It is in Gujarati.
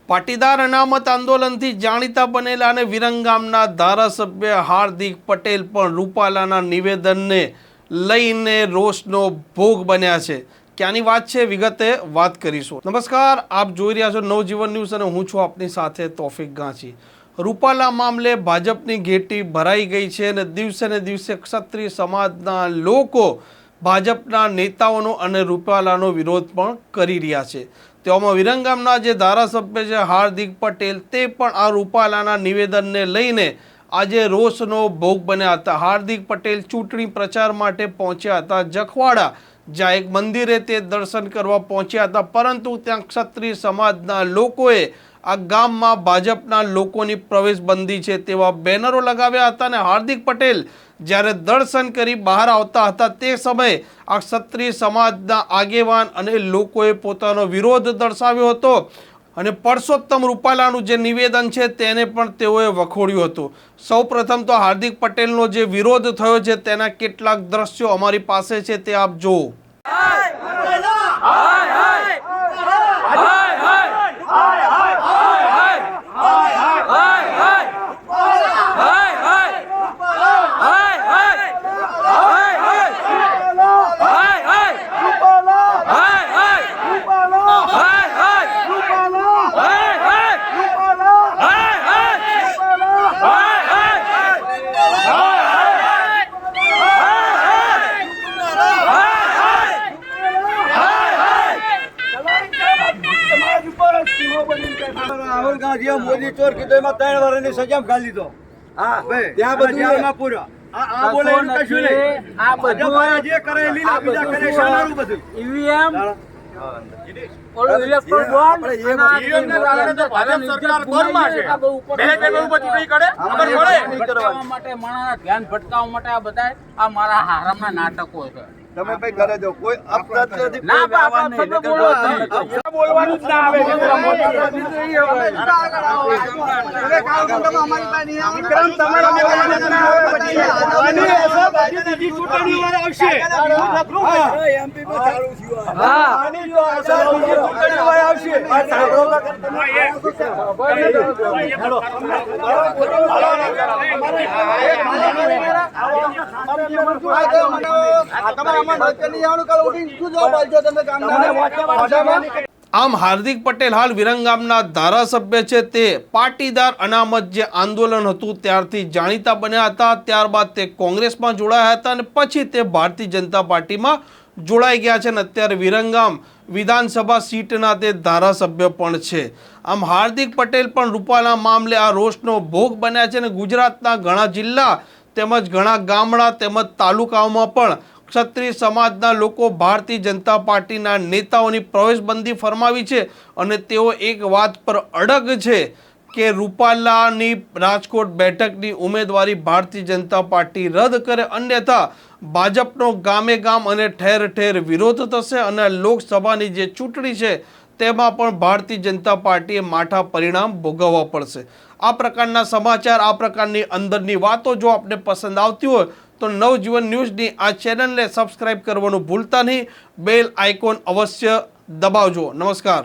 પાટીદાર અનામત આંદોલનથી જાણીતા બનેલા અને વિરંગામના ધારાસભ્ય હાર્દિક પટેલ પણ રૂપાલાના નિવેદનને લઈને રોષનો ભોગ બન્યા છે. ક્યાંની વાત છે, વિગતે વાત કરીશું. નમસ્કાર, આપ જોઈ રહ્યા છો નવજીવન ન્યૂઝ અને હું છું આપની સાથે તોફિક ગાંચી. રૂપાલા મામલે ભાજપની ઘેટી ભરાઈ ગઈ છે અને દિવસે ને દિવસે ક્ષત્રિય સમાજના લોકો ભાજપના નેતાઓનો અને રૂપાલાનો વિરોધ પણ કરી રહ્યા છે. તેવામાં વિરંગામના જે ધારાસભ્ય છે હાર્દિક પટેલ, તે પણ આ રૂપાલાના નિવેદનને લઈને આજે રોષનો ભોગ બન્યા હતા. હાર્દિક પટેલ ચૂંટણી પ્રચાર માટે પહોંચ્યા હતા જખવાડા, જ્યાં એક મંદિરે તે દર્શન કરવા પહોંચ્યા હતા, પરંતુ ત્યાં ક્ષત્રિય સમાજના લોકોએ આ ગામમાં ભાજપના લોકોની પ્રવેશબંધી છે તેવા બેનરો લગાવ્યા હતા અને હાર્દિક પટેલ જ્યારે દર્શન કરી બહાર આવતા હતા તે સમયે આ ક્ષત્રિય સમાજના આગેવાન અને લોકોએ પોતાનો વિરોધ દર્શાવ્યો હતો અને પરસોત્તમ રૂપાલાનું જે નિવેદન છે તેને પણ તેઓએ વખોડ્યું હતું. સૌપ્રથમ તો હાર્દિક પટેલનો જે વિરોધ થયો છે તેના કેટલાક દ્રશ્યો અમારી પાસે છે, તે આપ જુઓ. રાહુલ ગાંધીએ મોદી ચોર કીધું, એમાં 3 વર્ષની સજા ખાલી લીધો. હા, ત્યાં બધું પૂરો. આ બોલે એનું કશું નહીં. આ બધું જે કરે લીલા બીજા કરે શાનારું બધું. ઈવીએમ ઓલો ઇલેક્ટ્રોન બોન્ડ ઈવીએમ ને કારણે તો ભાજપ સરકાર કોરમાં છે. બે ટેબલ ઉપર ચૂંટણી કરે ખબર પડે. કરવા માટે માણસના ધ્યાન ભટકાવવા માટે આ બધા આ મારા હારામના નાટકો છે. તમે ભાઈ કરે જો કોઈ અપરાધ નથી, ના બાબા તમે બોલવાનું જ ના આવે. હવે કામ અમારી પાસે નહીં આવે. વિક્રમ તમારા બોલવાનું જ ના આવે. પછી અને એસો બાજુ બીજી ચૂંટણી વાર આવશે. હા, એમપી માં ચાલુ થયું. હા, અને જો એસો બીજી ચૂંટણી વાર આવશે. આ સાંભળો આમ હાર્દિક પટેલ હાલ વિરંગામના ધારાસભ્ય છે. તે પાટીદાર અનામત જે આંદોલન હતું ત્યારથી જાણીતા બન્યા હતા. ત્યારબાદ તે કોંગ્રેસમાં જોડાયા હતા અને પછી તે ભારતીય જનતા પાર્ટીમાં જોડાઈ ગયા છે અને અત્યારે વિરંગામ વિધાનસભા સીટના તે ધારાસભ્ય પણ છે. આમ હાર્દિક પટેલ પણ રૂપાલા મામલે આ રોષનો ભોગ બન્યા છે અને ગુજરાતના ઘણા જિલ્લા તેમજ ઘણા ગામડા તેમજ તાલુકાઓમાં પણ ક્ષત્રિય સમાજના લોકો ભારતીય જનતા પાર્ટીના નેતાઓની પ્રવેશબંધી ફરમાવી છે અને તેઓ એક વાત પર અડગ છે કે રૂપાલાની રાજકોટ બેઠકની ઉમેદવારી ભારતીય જનતા પાર્ટી રદ કરે, અન્યથા ભાજપનો ગામે ગામ અને ઠેર ઠેર વિરોધ થશે અને લોકસભાની જે ચૂંટણી છે તેમાં પણ ભારતીય જનતા પાર્ટીએ માઠા પરિણામ ભોગવવા પડશે. આ પ્રકારના સમાચાર, આ પ્રકારની અંદરની વાતો જો આપને પસંદ આવતી હોય તો નવજીવન ન્યૂઝની આ ચેનલને સબસ્ક્રાઇબ કરવાનું ભૂલતા નહીં. બેલ આઇકોન અવશ્ય દબાવજો. નમસ્કાર.